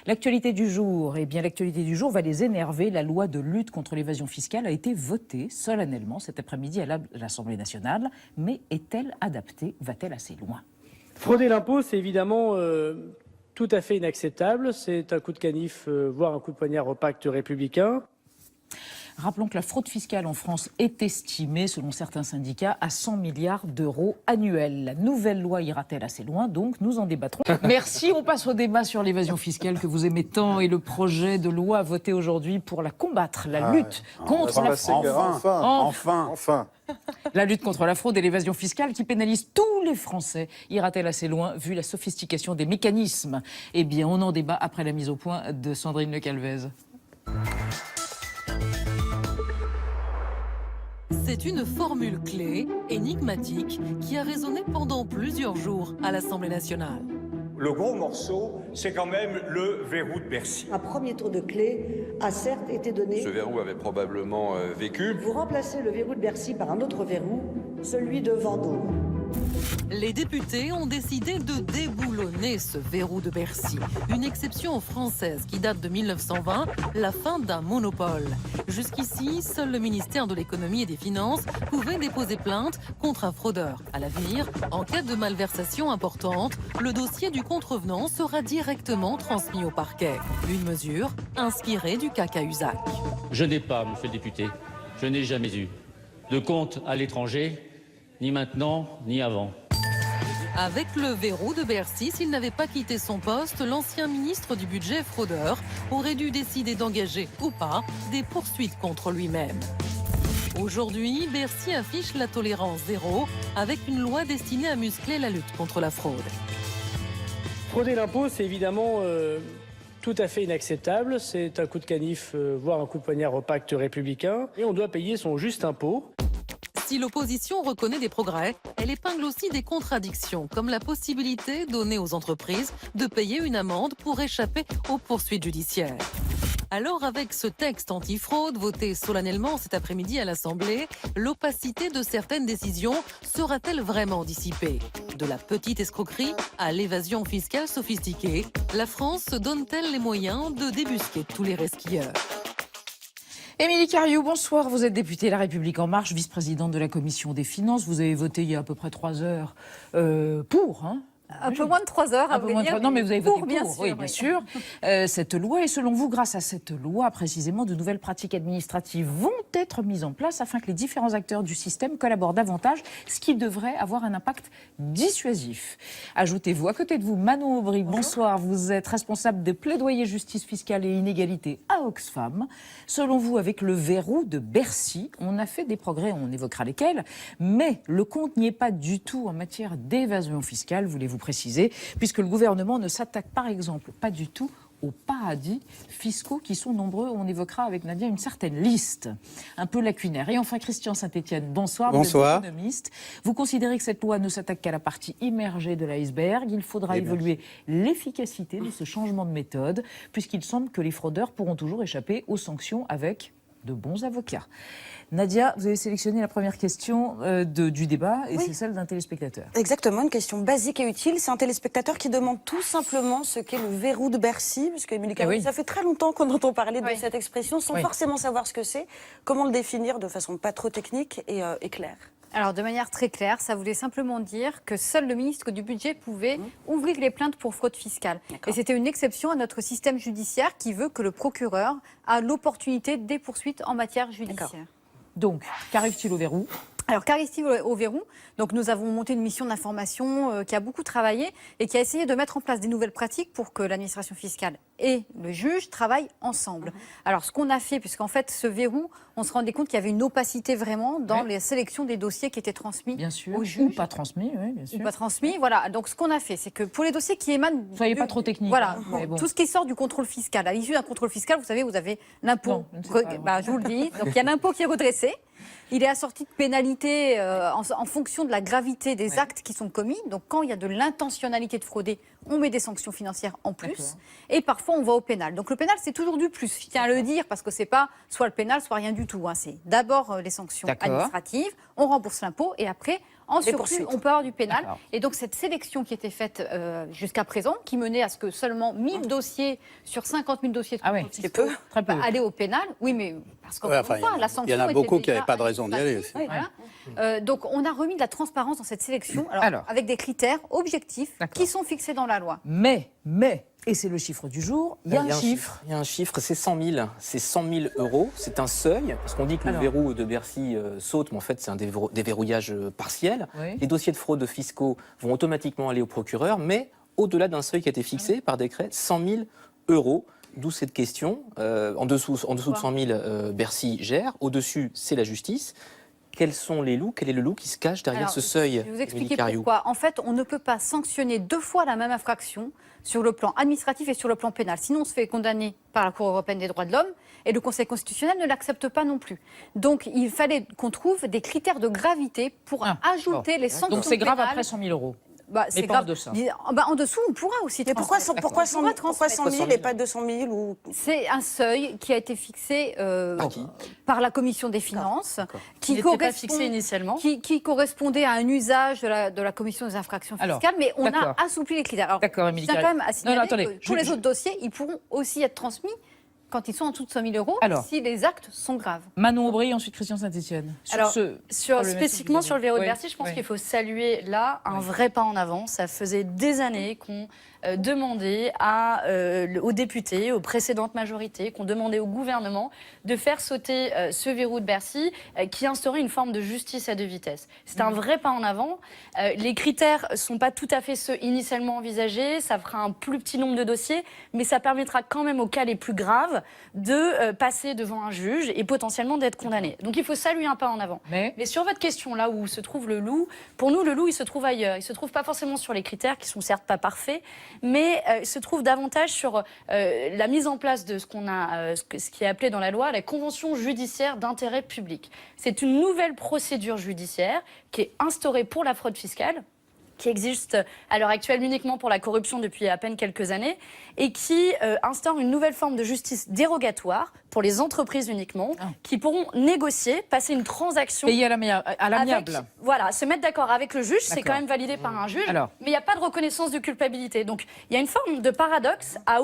L'actualité du jour, eh bien l'actualité du jour va les énerver. La loi de lutte contre l'évasion fiscale a été votée solennellement cet après-midi à l'Assemblée nationale. Mais est-elle adaptée? Va-t-elle assez loin? Frauder l'impôt, c'est évidemment tout à fait inacceptable. C'est un coup de canif, voire un coup de poignard au pacte républicain. Rappelons que la fraude fiscale en France est estimée, selon certains syndicats, à 100 milliards d'euros annuels. La nouvelle loi ira-t-elle assez loin? Donc, nous en débattrons. Merci, on passe au débat sur l'évasion fiscale que vous aimez tant et le projet de loi voté aujourd'hui pour la combattre, la lutte contre la fraude. Enfin. La lutte contre la fraude et l'évasion fiscale qui pénalise tous les Français. Ira-t-elle assez loin, vu la sophistication des mécanismes? Eh bien, on en débat après la mise au point de Sandrine Le Calvez. C'est une formule clé, énigmatique, qui a résonné pendant plusieurs jours à l'Assemblée nationale. Le gros morceau, c'est quand même le verrou de Bercy. Un premier tour de clé a certes été donné. Ce verrou avait probablement vécu. Vous remplacez le verrou de Bercy par un autre verrou, celui de Vendôme. Les députés ont décidé de déboulonner ce verrou de Bercy, une exception française qui date de 1920, la fin d'un monopole. Jusqu'ici, seul le ministère de l'économie et des finances pouvait déposer plainte contre un fraudeur. À l'avenir, en cas de malversation importante, le dossier du contrevenant sera directement transmis au parquet. Une mesure inspirée du cas Cahuzac. Je n'ai pas, monsieur le député, je n'ai jamais eu de compte à l'étranger, ni maintenant, ni avant. Avec le verrou de Bercy, s'il n'avait pas quitté son poste, l'ancien ministre du Budget fraudeur aurait dû décider d'engager ou pas des poursuites contre lui-même. Aujourd'hui, Bercy affiche la tolérance zéro avec une loi destinée à muscler la lutte contre la fraude. Frauder l'impôt, c'est évidemment tout à fait inacceptable. C'est un coup de canif, voire un coup de poignard au pacte républicain. Et on doit payer son juste impôt. Si l'opposition reconnaît des progrès, elle épingle aussi des contradictions, comme la possibilité donnée aux entreprises de payer une amende pour échapper aux poursuites judiciaires. Alors, avec ce texte anti-fraude voté solennellement cet après-midi à l'Assemblée, l'opacité de certaines décisions sera-t-elle vraiment dissipée? De la petite escroquerie à l'évasion fiscale sophistiquée, la France se donne-t-elle les moyens de débusquer tous les resquilleurs? Émilie Cariou, bonsoir. Vous êtes députée La République En Marche, vice-présidente de la Commission des Finances. Vous avez voté il y a à peu près 3 heures pour, hein? Un peu moins de 3 heures, à vrai dire. Non, mais vous avez voté pour, bien sûr, oui, bien sûr. Cette loi, et selon vous, grâce à cette loi, précisément, de nouvelles pratiques administratives vont être mises en place afin que les différents acteurs du système collaborent davantage, ce qui devrait avoir un impact dissuasif. Ajoutez-vous, à côté de vous, Manon Aubry, bonsoir. Vous êtes responsable de plaidoyer justice fiscale et inégalité à Oxfam. Selon vous, avec le verrou de Bercy, on a fait des progrès, on évoquera lesquels, mais le compte n'y est pas du tout en matière d'évasion fiscale, voulez-vous préciser, puisque le gouvernement ne s'attaque par exemple pas du tout aux paradis fiscaux qui sont nombreux. On évoquera avec Nadia une certaine liste, un peu lacunaire. Et enfin, Christian Saint-Etienne, bonsoir. Bonsoir. Vous êtes économiste. Vous considérez que cette loi ne s'attaque qu'à la partie immergée de l'iceberg. Il faudra évaluer l'efficacité de ce changement de méthode, puisqu'il semble que les fraudeurs pourront toujours échapper aux sanctions avec de bons avocats. Nadia, vous avez sélectionné la première question du débat, et c'est celle d'un téléspectateur. Exactement, une question basique et utile. C'est un téléspectateur qui demande tout simplement ce qu'est le verrou de Bercy, parce qu'Émilie Cariou, ça fait très longtemps qu'on entend parler de cette expression, sans forcément savoir ce que c'est. Comment le définir de façon pas trop technique et claire? Alors, de manière très claire, ça voulait simplement dire que seul le ministre du Budget pouvait ouvrir les plaintes pour fraude fiscale. Et c'était une exception à notre système judiciaire qui veut que le procureur a l'opportunité des poursuites en matière judiciaire. Donc, qu'arrive-t-il au verrou ? Alors, qu'arrive-t-il au verrou? Donc, nous avons monté une mission d'information qui a beaucoup travaillé et qui a essayé de mettre en place des nouvelles pratiques pour que l'administration fiscale et le juge travaillent ensemble. Alors, ce qu'on a fait, puisqu'en fait, ce verrou, on se rendait compte qu'il y avait une opacité vraiment dans la sélection des dossiers qui étaient transmis au juge. Ou pas transmis, oui, bien sûr. Ou pas transmis, voilà. Donc, ce qu'on a fait, c'est que pour les dossiers qui émanent... Soyez pas trop technique. Voilà, bon. tout ce qui sort du contrôle fiscal. À l'issue d'un contrôle fiscal, vous savez, vous avez l'impôt. Je vous le dis. Donc, il y a l'impôt qui est redressé. Il est assorti de pénalités en fonction de la gravité des actes qui sont commis. Donc, quand il y a de l'intentionnalité de frauder, on met des sanctions financières en plus. Et parfois, on va au pénal. Donc, le pénal, c'est toujours du plus. Je tiens à le dire parce que c'est pas soit le pénal, soit rien du tout. C'est d'abord les sanctions administratives, on rembourse l'impôt et après, En Des surplus, poursuites. on peut avoir du pénal. D'accord. Et donc, cette sélection qui était faite jusqu'à présent, qui menait à ce que seulement 1000 dossiers sur 50 000 dossiers de Ah ouais, contrôle c'est peu. fiscaux, Très peu. allaient au pénal. Oui, mais parce qu'en Ouais, une fois, la sanction il y en a était beaucoup qui déjà n'avaient pas de raison d'y aller. administrative. Voilà. Donc, on a remis de la transparence dans cette sélection, alors, avec des critères objectifs D'accord. qui sont fixés dans la loi. Mais, et c'est le chiffre du jour, il y a un chiffre. Il y a un chiffre, c'est 100 000. C'est 100 000 euros. C'est un seuil, parce qu'on dit que le verrou de Bercy saute, mais en fait, c'est un déverrouillage partiel. Oui. Les dossiers de fraude fiscaux vont automatiquement aller au procureur, mais au-delà d'un seuil qui a été fixé par décret, 100 000 euros. D'où cette question. En dessous de 100 000, Bercy gère. Au-dessus, c'est la justice. Quels sont les loups? Quel est le loup qui se cache derrière ce seuil? Je vais vous expliquer Émilie Cariou. pourquoi. En fait, on ne peut pas sanctionner 2 fois la même infraction sur le plan administratif et sur le plan pénal. Sinon, on se fait condamner par la Cour européenne des droits de l'homme et le Conseil constitutionnel ne l'accepte pas non plus. Donc, il fallait qu'on trouve des critères de gravité pour ajouter les sanctions Donc c'est grave pénales. après 100 000 euros. C'est pas grave. en deçà. En dessous, on pourra aussi. Mais pourquoi transmettre. 100 000 et pas 200 000 ou... C'est un seuil qui a été fixé par la Commission des finances, qui n'était pas fixé initialement. qui correspondait à un usage de la Commission des infractions fiscales, mais on a assoupli les critères. Alors, D'accord, Émilie je tiens quand même à signaler attendez, que tous les autres dossiers, ils pourront aussi être transmis quand ils sont en dessous de 100 000 euros, si les actes sont graves. Manon Aubry, ensuite Christian Saint-Etienne. Spécifiquement sur le verrou de Bercy, je pense qu'il faut saluer là un vrai pas en avant. Ça faisait des années qu'on demandait aux députés, aux précédentes majorités, qu'on demandait au gouvernement de faire sauter ce verrou de Bercy qui instaurait une forme de justice à 2 vitesses. C'est un vrai pas en avant. Les critères ne sont pas tout à fait ceux initialement envisagés. Ça fera un plus petit nombre de dossiers, mais ça permettra quand même aux cas les plus graves de passer devant un juge et potentiellement d'être condamné. Donc il faut saluer un pas en avant. Mais sur votre question, là où se trouve le loup, pour nous, le loup, il se trouve ailleurs. Il ne se trouve pas forcément sur les critères qui sont certes pas parfaits, mais il se trouve davantage sur la mise en place de ce qui est appelé dans la loi la convention judiciaire d'intérêt public. C'est une nouvelle procédure judiciaire qui est instaurée pour la fraude fiscale, qui existe à l'heure actuelle uniquement pour la corruption depuis à peine quelques années, et qui instaure une nouvelle forme de justice dérogatoire pour les entreprises uniquement, qui pourront négocier, passer une transaction... Payer à l'amiable. Voilà, se mettre d'accord avec le juge, c'est quand même validé par un juge, mais il n'y a pas de reconnaissance de culpabilité. Donc il y a une forme de paradoxe à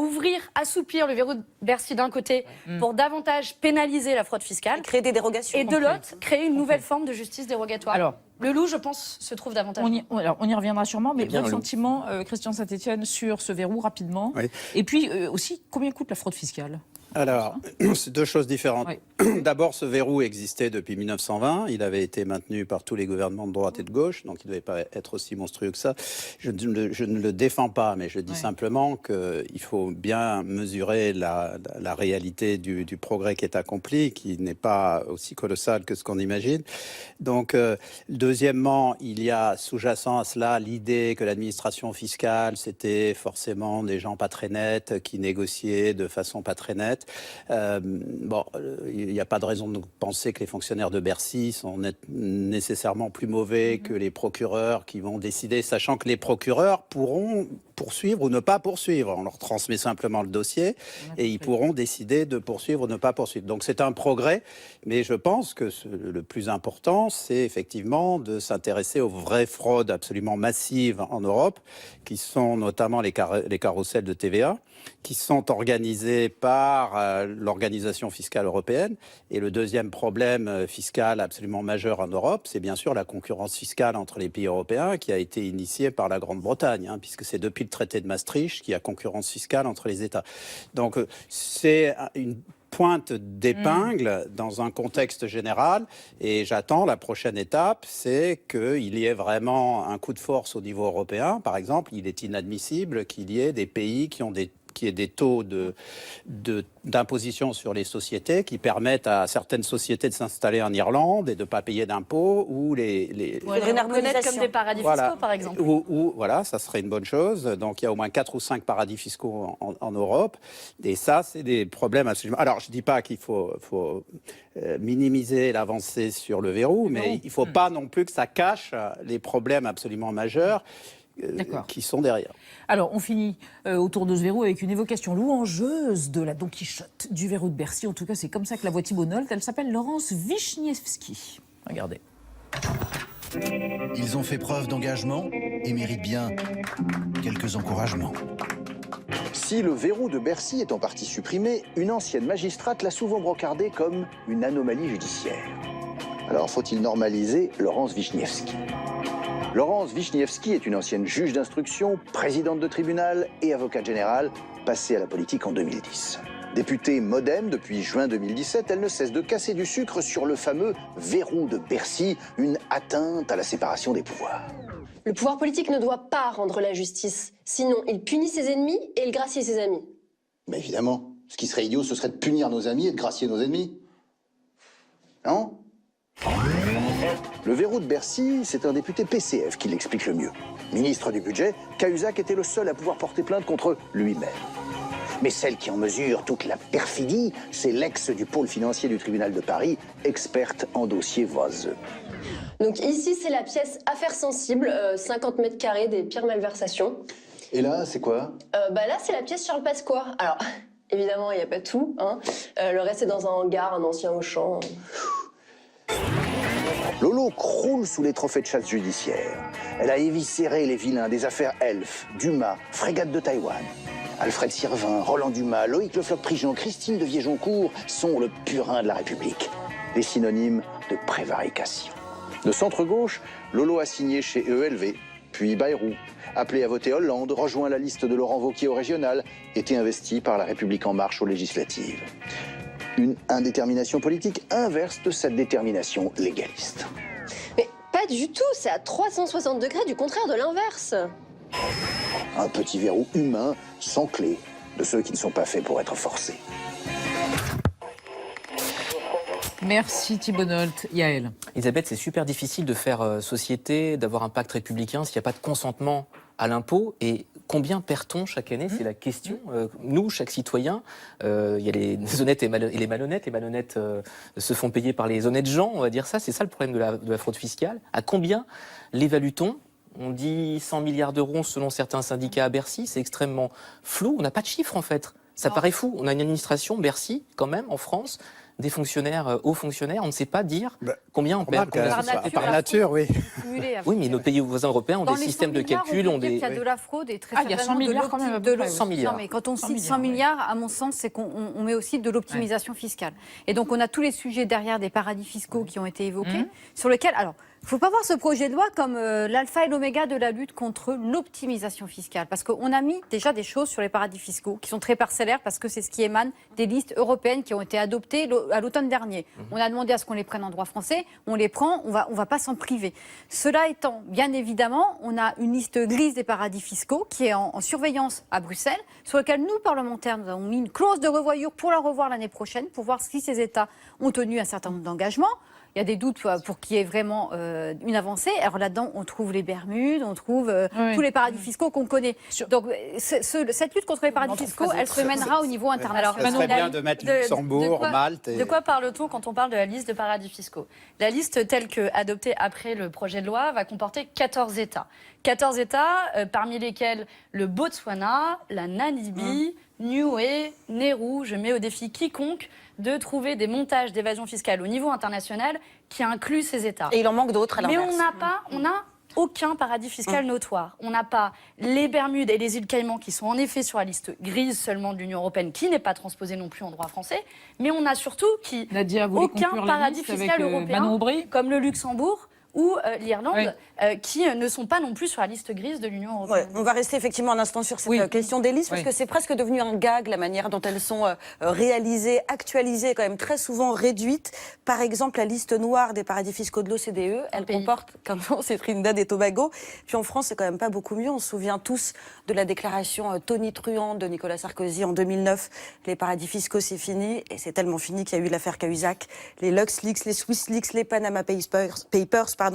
assouplir le verrou de Bercy d'un côté pour davantage pénaliser la fraude fiscale, créer des dérogations, et de l'autre, créer une nouvelle forme de justice dérogatoire. Alors, le loup, je pense, se trouve davantage. On y reviendra sûrement, mais bien votre le loup. sentiment, Christian Saint-Etienne, sur ce verrou rapidement. Oui. Et puis aussi, combien coûte la fraude fiscale? Alors, c'est 2 choses différentes. Oui. D'abord, ce verrou existait depuis 1920. Il avait été maintenu par tous les gouvernements de droite et de gauche, donc il ne devait pas être aussi monstrueux que ça. Je ne le défends pas, mais je dis simplement qu'il faut bien mesurer la réalité du progrès qui est accompli, qui n'est pas aussi colossal que ce qu'on imagine. Donc, deuxièmement, il y a sous-jacent à cela l'idée que l'administration fiscale, c'était forcément des gens pas très nets qui négociaient de façon pas très nette. Il n'y a pas de raison de penser que les fonctionnaires de Bercy sont nécessairement plus mauvais que les procureurs qui vont décider, sachant que les procureurs pourront poursuivre ou ne pas poursuivre. On leur transmet simplement le dossier et ils pourront décider de poursuivre ou ne pas poursuivre. Donc c'est un progrès, mais je pense que le plus important, c'est effectivement de s'intéresser aux vraies fraudes absolument massives en Europe, qui sont notamment les carrousels de TVA, qui sont organisés par l'organisation fiscale européenne. Et le deuxième problème fiscal absolument majeur en Europe, c'est bien sûr la concurrence fiscale entre les pays européens qui a été initiée par la Grande-Bretagne, puisque c'est depuis le traité de Maastricht qu'il y a concurrence fiscale entre les États. Donc c'est une pointe d'épingle dans un contexte général, et j'attends la prochaine étape, c'est qu'il y ait vraiment un coup de force au niveau européen. Par exemple, il est inadmissible qu'il y ait des pays qui ont des taux d'imposition sur les sociétés qui permettent à certaines sociétés de s'installer en Irlande et de ne pas payer d'impôts, ou les reconnaître comme des paradis fiscaux, par exemple. Voilà, ça serait une bonne chose. Donc il y a au moins 4 ou 5 paradis fiscaux en Europe, et ça, c'est des problèmes absolument... Alors, je ne dis pas qu'il faut minimiser l'avancée sur le verrou, mais il ne faut pas non plus que ça cache les problèmes absolument majeurs qui sont derrière. Alors, on finit autour de ce verrou avec une évocation louangeuse de la Don Quichotte du verrou de Bercy. En tout cas, c'est comme ça que la voit Thibault Nolte. Elle s'appelle Laurence Wiśniewski. Regardez. Ils ont fait preuve d'engagement et méritent bien quelques encouragements. Si le verrou de Bercy est en partie supprimé, une ancienne magistrate l'a souvent brocardé comme une anomalie judiciaire. Alors faut-il normaliser Laurence Vichnievsky? Laurence Vichnievsky est une ancienne juge d'instruction, présidente de tribunal et avocate générale, passée à la politique en 2010. Députée MoDem depuis juin 2017, elle ne cesse de casser du sucre sur le fameux verrou de Bercy, une atteinte à la séparation des pouvoirs. Le pouvoir politique ne doit pas rendre la justice, sinon il punit ses ennemis et il gracie ses amis. Mais évidemment, ce qui serait idiot, ce serait de punir nos amis et de gracier nos ennemis. Non? Le verrou de Bercy, c'est un député PCF qui l'explique le mieux. Ministre du budget, Cahuzac était le seul à pouvoir porter plainte contre lui-même. Mais celle qui en mesure toute la perfidie, c'est l'ex du pôle financier du tribunal de Paris, experte en dossiers vaseux. Donc ici, c'est la pièce affaires sensibles, 50 mètres carrés des pires malversations. Et là, c'est quoi? Là, c'est la pièce Charles Pasqua. Alors, évidemment, il n'y a pas tout, hein. Le reste est dans un hangar, un ancien Auchan. Lolo croule sous les trophées de chasse judiciaire. Elle a éviscéré les vilains des affaires Elf, Dumas, Frégate de Taïwan. Alfred Sirvin, Roland Dumas, Loïc Le Floch-Prigent, Christine de Viejoncourt sont le purin de la République. Les synonymes de prévarication. De centre-gauche, Lolo a signé chez ELV, puis Bayrou. Appelé à voter Hollande, rejoint la liste de Laurent Wauquiez au régional, était investi par La République En Marche aux législatives. Une indétermination politique inverse de sa détermination légaliste. Mais pas du tout, c'est à 360 degrés du contraire de l'inverse. Un petit verrou humain, sans clé, de ceux qui ne sont pas faits pour être forcés. Merci Thibault Nolte. Yael. Elisabeth, c'est super difficile de faire société, d'avoir un pacte républicain s'il n'y a pas de consentement à l'impôt. Et combien perd-on chaque année? C'est la question. Nous, chaque citoyen, il y a les honnêtes et les malhonnêtes. Les malhonnêtes se font payer par les honnêtes gens, on va dire ça. C'est ça le problème de la fraude fiscale. À combien l'évalue-t-on? On dit 100 milliards d'euros selon certains syndicats à Bercy. C'est extrêmement flou. On n'a pas de chiffres, en fait. Ça paraît fou. On a une administration, Bercy, quand même, en France, des fonctionnaires, hauts fonctionnaires. On ne sait pas dire combien on perd. Par nature, oui. Oui, mais nos pays voisins européens ont des systèmes de calcul. Il y a de la fraude et très il y a 100 milliards quand même. 100 milliards. Non, mais quand on cite 100 milliards, à mon sens, c'est qu'on met aussi de l'optimisation fiscale. Et donc, on a tous les sujets derrière des paradis fiscaux qui ont été évoqués, sur lesquels... Alors, il ne faut pas voir ce projet de loi comme l'alpha et l'oméga de la lutte contre l'optimisation fiscale. Parce qu'on a mis déjà des choses sur les paradis fiscaux qui sont très parcellaires parce que c'est ce qui émane des listes européennes qui ont été adoptées à l'automne dernier. On a demandé à ce qu'on les prenne en droit français, on les prend, on va pas s'en priver. Cela étant, bien évidemment, on a une liste grise des paradis fiscaux qui est en surveillance à Bruxelles, sur laquelle nous, parlementaires, nous avons mis une clause de revoyure pour la revoir l'année prochaine, pour voir si ces États ont tenu un certain nombre d'engagements. Il y a des doutes pour qu'il y ait vraiment une avancée. Alors là-dedans, on trouve les Bermudes, on trouve tous les paradis fiscaux qu'on connaît. Donc cette lutte contre les paradis fiscaux, elle se mènera au niveau international. Ça serait bien de mettre Luxembourg, Malte... De quoi parle-t-on quand on parle de la liste de paradis fiscaux? La liste telle qu'adoptée après le projet de loi va comporter 14 États. 14 États, parmi lesquels le Botswana, la Namibie, Niue, Nauru. Je mets au défi quiconque de trouver des montages d'évasion fiscale au niveau international qui incluent ces États. Et il en manque d'autres à l'inverse. Mais on n'a aucun paradis fiscal notoire. On n'a pas les Bermudes et les îles Caïmans qui sont en effet sur la liste grise seulement de l'Union européenne, qui n'est pas transposée non plus en droit français, mais on a surtout aucun paradis fiscal européen, comme le Luxembourg ou l'Irlande, qui ne sont pas non plus sur la liste grise de l'Union européenne. On va rester effectivement un instant sur cette question des listes, parce que c'est presque devenu un gag, la manière dont elles sont réalisées, actualisées, quand même très souvent réduites. Par exemple, la liste noire des paradis fiscaux de l'OCDE, elle comporte, comme c'est Trinidad et Tobago. Puis en France, c'est quand même pas beaucoup mieux. On se souvient tous de la déclaration tonitruante de Nicolas Sarkozy en 2009. Les paradis fiscaux, c'est fini. Et c'est tellement fini qu'il y a eu l'affaire Cahuzac, les LuxLeaks, les SwissLeaks, les Panama Papers,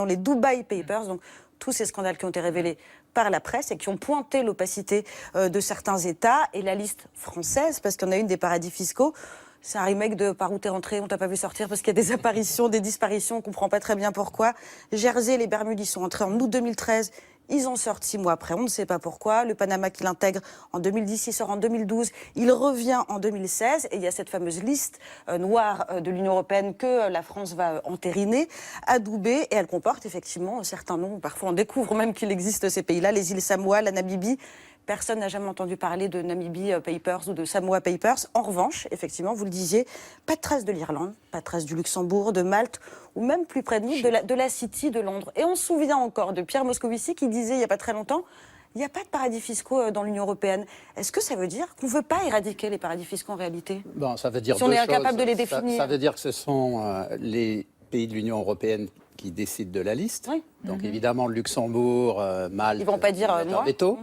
les Dubai Papers, donc tous ces scandales qui ont été révélés par la presse et qui ont pointé l'opacité de certains États. Et la liste française, parce qu'on a une des paradis fiscaux, c'est un remake de Par où t'es rentré, on t'a pas vu sortir, parce qu'il y a des apparitions, des disparitions, on comprend pas très bien pourquoi. Jersey, les Bermudes, ils sont entrés en août 2013, Ils en sortent 6 mois après, on ne sait pas pourquoi. Le Panama qui l'intègre en 2010, il sort en 2012, il revient en 2016. Et il y a cette fameuse liste noire de l'Union européenne que la France va entériner, adouber. Et elle comporte effectivement certains noms. Parfois, on découvre même qu'il existe ces pays-là, les îles Samoa, la Namibie. Personne n'a jamais entendu parler de Namibie Papers ou de Samoa Papers. En revanche, effectivement, vous le disiez, pas de trace de l'Irlande, pas de trace du Luxembourg, de Malte, ou même plus près de nous, de la City de Londres. Et on se souvient encore de Pierre Moscovici qui disait il n'y a pas très longtemps, il n'y a pas de paradis fiscaux dans l'Union européenne. Est-ce que ça veut dire qu'on ne veut pas éradiquer les paradis fiscaux en réalité? Bon, ça veut dire si on est incapable de les définir. Ça veut dire que ce sont les pays de l'Union européenne qui décident de la liste. Oui. Donc évidemment, le Luxembourg, Malte, ils vont pas dire moi. Veto.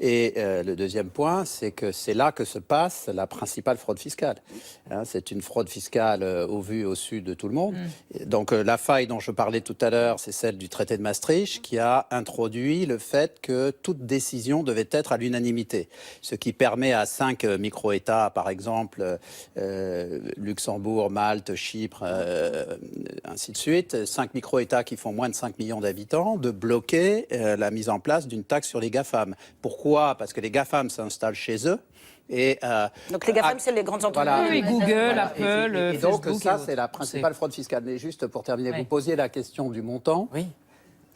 Et le deuxième point, c'est que c'est là que se passe la principale fraude fiscale. Hein, c'est une fraude fiscale au vu, au su de tout le monde. Donc la faille dont je parlais tout à l'heure, c'est celle du traité de Maastricht qui a introduit le fait que toute décision devait être à l'unanimité. Ce qui permet à 5 micro-États, par exemple, Luxembourg, Malte, Chypre, ainsi de suite, 5 micro-États qui font moins de 5 millions d'habitants, de bloquer la mise en place d'une taxe sur les GAFAM. Pourquoi? Parce que les GAFAM s'installent chez eux. Et, donc les GAFAM, c'est les grandes entreprises. Voilà. Oui, Google, Apple, et donc Facebook, ça, c'est la principale fraude fiscale. Mais juste pour terminer, vous posiez la question du montant. Oui.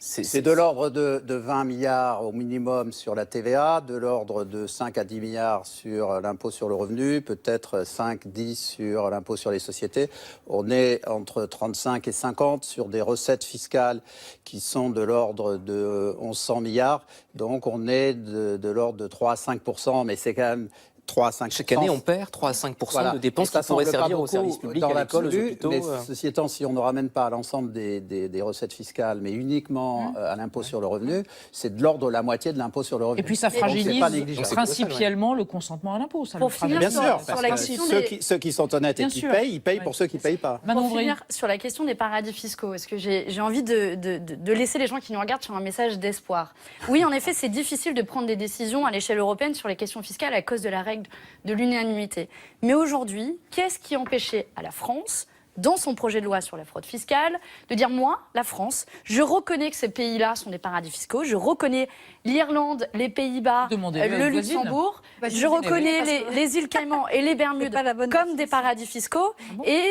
C'est de l'ordre de 20 milliards au minimum sur la TVA, de l'ordre de 5 à 10 milliards sur l'impôt sur le revenu, peut-être 5-10 sur l'impôt sur les sociétés. On est entre 35 et 50 sur des recettes fiscales qui sont de l'ordre de 1100 milliards. Donc on est de l'ordre de 3 à 5%, mais c'est quand même 3 à 5%. Chaque année, on perd 3 à 5% de dépenses qui pourraient servir aux services publics, à l'école, aux hôpitaux. Mais ceci étant, si on ne ramène pas à l'ensemble des recettes fiscales, mais uniquement à l'impôt sur le revenu, c'est de l'ordre de la moitié de l'impôt sur le revenu. Et puis ça fragilise principalement le consentement à l'impôt. Pour finir bien sûr, sur la question ceux qui sont honnêtes et qui payent pour ceux qui ne payent pas. Pour finir sur la question des paradis fiscaux, est-ce que j'ai envie de laisser les gens qui nous regardent sur un message d'espoir? Oui, en effet, c'est difficile de prendre des décisions à l'échelle européenne sur les questions fiscales à cause de la règle de l'unanimité. Mais aujourd'hui, qu'est-ce qui empêchait à la France, dans son projet de loi sur la fraude fiscale, de dire, moi, la France, je reconnais que ces pays-là sont des paradis fiscaux, je reconnais l'Irlande, les Pays-Bas, le Luxembourg, je reconnais les îles Caïmans et les Bermudes comme des paradis fiscaux, et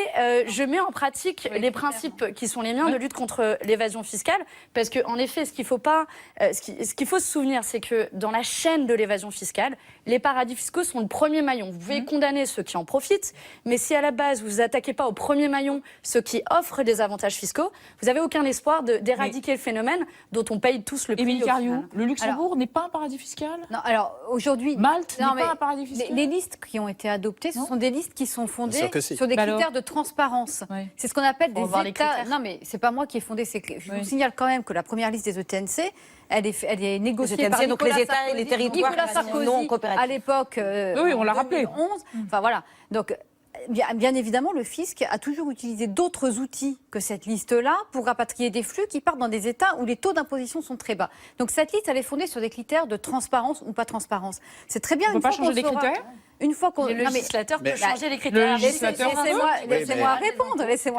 je mets en pratique les principes qui sont les miens de lutte contre l'évasion fiscale, parce qu'en effet, ce qu'il faut se souvenir, c'est que dans la chaîne de l'évasion fiscale, les paradis fiscaux sont le premier maillon. Vous pouvez condamner ceux qui en profitent, mais si à la base, vous ne vous attaquez pas au premier maillon, ceux qui offrent des avantages fiscaux, vous n'avez aucun espoir d'éradiquer le phénomène dont on paye tous le prix. Émilie Cariou, le Luxembourg n'est pas un paradis fiscal? Non, alors aujourd'hui, Malte n'est pas un paradis fiscal? Les listes qui ont été adoptées, ce sont des listes qui sont fondées sur des critères de transparence. Oui. C'est ce qu'on appelle des États. Non, mais c'est pas moi qui ai fondé ces critères. Je vous signale quand même que la première liste des ETNC, elle est négociée par donc les États et les territoires Nicolas Sarkozy à l'époque. Oui, on l'a rappelé. 2011. Enfin voilà. Donc bien évidemment, le fisc a toujours utilisé d'autres outils que cette liste-là pour rapatrier des flux qui partent dans des États où les taux d'imposition sont très bas. Donc cette liste, elle est fondée sur des critères de transparence ou pas transparence. C'est très bien. On ne peut pas changer les critères? Une fois qu'on... Le législateur peut changer les critères. Laissez-moi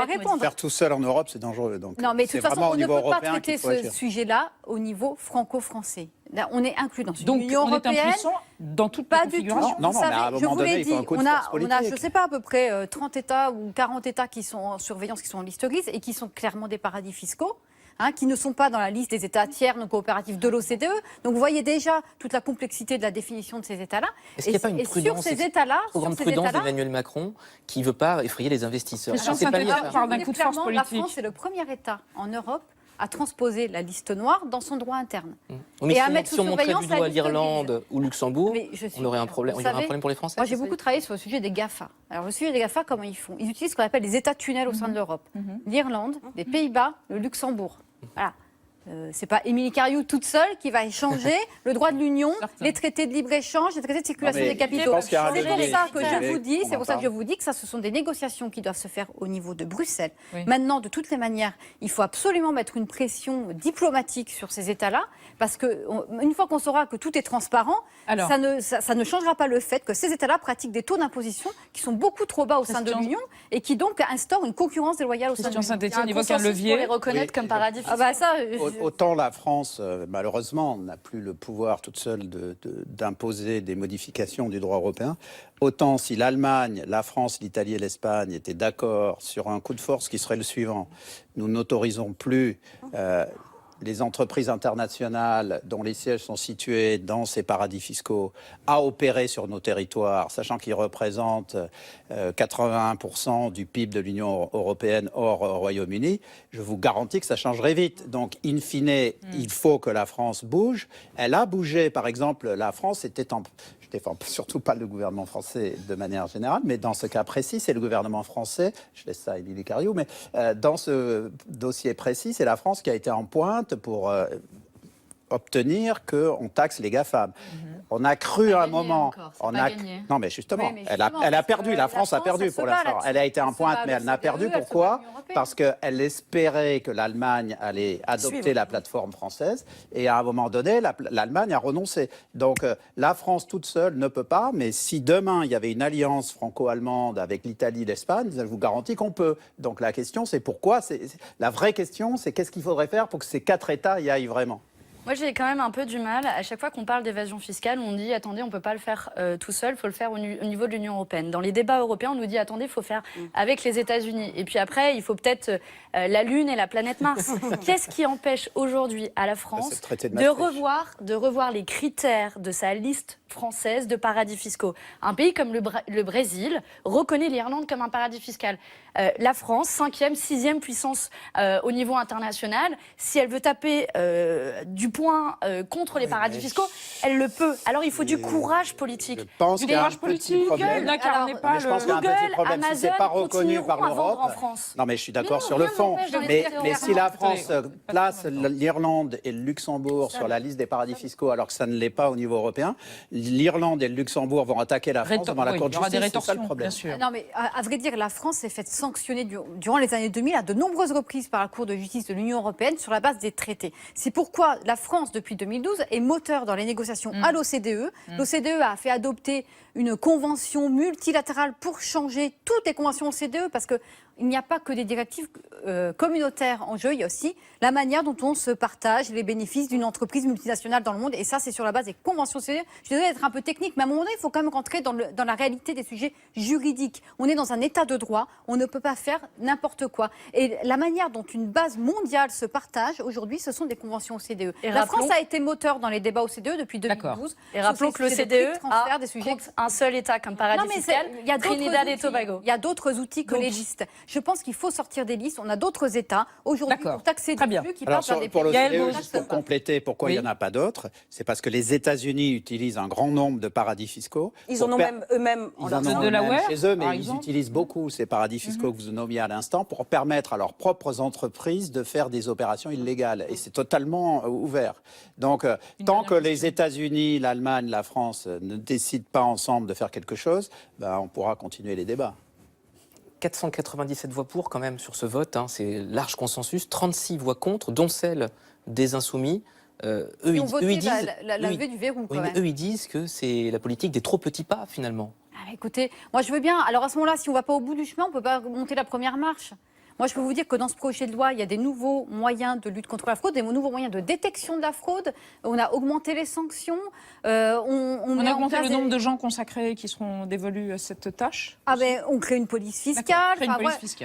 répondre. Faire tout seul en Europe, c'est dangereux. Donc non, mais de toute façon, on ne peut pas traiter ce sujet-là au niveau franco-français. Là, on est inclus dans une Donc, Union européenne. Donc, on est impuissant dans toute la configuration. Non, mais à un moment donné, il faut un coup de force politique. On a, je ne sais pas, à peu près 30 États ou 40 États qui sont en surveillance, qui sont en liste grise et qui sont clairement des paradis fiscaux. Qui ne sont pas dans la liste des États tiers non coopératifs de l'OCDE. Donc vous voyez déjà toute la complexité de la définition de ces États-là. Est-ce qu'il n'y a pas une prudence, trop grande prudence d'Emmanuel Macron qui ne veut pas effrayer les investisseurs? Parle d'un coup de force politique. La France est le premier État en Europe à transposer la liste noire dans son droit interne. Mais si on montrait du doigt l'Irlande ou Luxembourg, on aurait un problème. Il y aurait un problème pour les Français. Moi, j'ai beaucoup travaillé sur le sujet des GAFA. Alors, le sujet des GAFA, comment ils font? Ils utilisent ce qu'on appelle les États tunnels au sein de l'Europe. L'Irlande, les Pays-Bas, le Luxembourg. Voilà. C'est pas Émilie Cariou toute seule qui va échanger le droit de l'Union, les traités de libre-échange, les traités de circulation des capitaux. C'est pour ça que je vous dis que ça, ce sont des négociations qui doivent se faire au niveau de Bruxelles. Oui. Maintenant, de toutes les manières, il faut absolument mettre une pression diplomatique sur ces États-là, parce qu'une fois qu'on saura que tout est transparent, ça ne changera pas le fait que ces États-là pratiquent des taux d'imposition qui sont beaucoup trop bas au sein de l'Union et qui donc instaurent une concurrence déloyale au sein de l'Union. Saint-Étienne évoque un levier pour les reconnaître comme paradis fiscaux. autant la France, malheureusement, n'a plus le pouvoir toute seule d'imposer des modifications du droit européen, autant si l'Allemagne, la France, l'Italie et l'Espagne étaient d'accord sur un coup de force qui serait le suivant, nous n'autorisons plus les entreprises internationales dont les sièges sont situés dans ces paradis fiscaux à opérer sur nos territoires, sachant qu'ils représentent 81% du PIB de l'Union européenne hors Royaume-Uni, je vous garantis que ça changerait vite. Donc, in fine, il faut que la France bouge. Elle a bougé. Par exemple, la France était en... Je ne défends surtout pas le gouvernement français de manière générale, mais dans ce cas précis, c'est le gouvernement français, je laisse ça à Émilie Cariou, mais dans ce dossier précis, c'est la France qui a été en pointe pour obtenir qu'on taxe les GAFAM. On a cru à un moment... Non, mais justement, elle a perdu, la France a perdu pour l'instant. Elle a été en pointe, mais elle n'a perdu. Pourquoi ? Parce qu'elle espérait que l'Allemagne allait adopter la plateforme française, et à un moment donné, l'Allemagne a renoncé. Donc la France toute seule ne peut pas, mais si demain il y avait une alliance franco-allemande avec l'Italie, l'Espagne, je vous garantis qu'on peut. Donc la question, c'est pourquoi ? La vraie question, c'est qu'est-ce qu'il faudrait faire pour que ces 4 États y aillent vraiment ? Moi, j'ai quand même un peu du mal. À chaque fois qu'on parle d'évasion fiscale, on dit attendez, on ne peut pas le faire tout seul, il faut le faire au niveau de l'Union européenne. Dans les débats européens, on nous dit attendez, il faut faire avec les États-Unis. Et puis après, il faut peut-être la Lune et la planète Mars. Qu'est-ce qui empêche aujourd'hui à la France de revoir les critères de sa liste française de paradis fiscaux ? Un pays comme le Brésil reconnaît l'Irlande comme un paradis fiscal. La France, 5e, 6e puissance au niveau international, si elle veut taper du poing contre les paradis fiscaux, elle le peut. Alors il faut du courage politique. Je pense qu'il y a un petit problème. Google, Amazon, si c'est pas reconnu par l'Europe. Non, mais je suis d'accord sur le fond. Mais si la France place l'Irlande et le Luxembourg sur la liste des paradis fiscaux, alors que ça ne l'est pas au niveau européen, l'Irlande et le Luxembourg vont attaquer la France devant la Cour de justice. C'est ça le problème. Non, mais à vrai dire, la France s'est faite sanctionner durant les années 2000 à de nombreuses reprises par la Cour de justice de l'Union européenne sur la base des traités. C'est pourquoi la France, depuis 2012, est moteur dans les négociations à l'OCDE. L'OCDE a fait adopter une convention multilatérale pour changer toutes les conventions OCDE, parce que il n'y a pas que des directives communautaires en jeu, il y a aussi la manière dont on se partage les bénéfices d'une entreprise multinationale dans le monde. Et ça, c'est sur la base des conventions OCDE. Je suis désolée d'être un peu technique, mais à un moment donné, il faut quand même rentrer dans la réalité des sujets juridiques. On est dans un état de droit, on ne peut pas faire n'importe quoi. Et la manière dont une base mondiale se partage aujourd'hui, ce sont des conventions OCDE. La France a été moteur dans les débats OCDE depuis 2012. Et rappelons que l'OCDE compte un seul État comme paradis fiscal, Trinidad et Tobago. Il y a d'autres outils que les listes. Je pense qu'il faut sortir des listes. On a d'autres États aujourd'hui pour taxer des flux qui partent vers des pays. Juste pour compléter, pourquoi il n'y en a pas d'autres, c'est parce que les États-Unis utilisent un grand nombre de paradis fiscaux. Ils en ont même eux-mêmes chez eux, mais ils utilisent beaucoup ces paradis fiscaux que vous nommiez à l'instant pour permettre à leurs propres entreprises de faire des opérations illégales. Et c'est totalement ouvert. Donc, tant que les États-Unis, l'Allemagne, la France ne décident pas ensemble de faire quelque chose, on pourra continuer les débats. 497 voix pour quand même sur ce vote, c'est large consensus, 36 voix contre, dont celle des Insoumis. Eux, ils disent la levée du verrou. Eux, ils disent que c'est la politique des trop petits pas finalement. Écoutez, moi je veux bien. Alors à ce moment-là, si on ne va pas au bout du chemin, on ne peut pas monter la première marche. Moi, je peux vous dire que dans ce projet de loi, il y a des nouveaux moyens de lutte contre la fraude, des nouveaux moyens de détection de la fraude. On a augmenté les sanctions. On a augmenté le nombre de gens consacrés qui seront dévolus à cette tâche. On crée une police fiscale.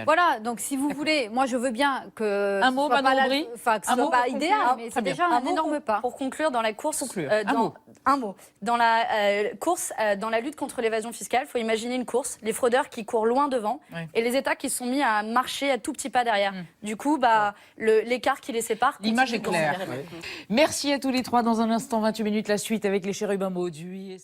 Voilà, donc si vous voulez, moi je veux bien que un mot, Manon Aubry, que ce soit pas idéal, mais c'est déjà un énorme pas. Pour conclure, dans la course, dans la course, dans la lutte contre l'évasion fiscale, il faut imaginer une course, les fraudeurs qui courent loin devant et les États qui sont mis à marcher à tout petit pas derrière. Du coup, l'écart qui les sépare. L'image est claire. Merci à tous les trois. Dans un instant, 28 minutes, la suite avec les chérubins Mauduit.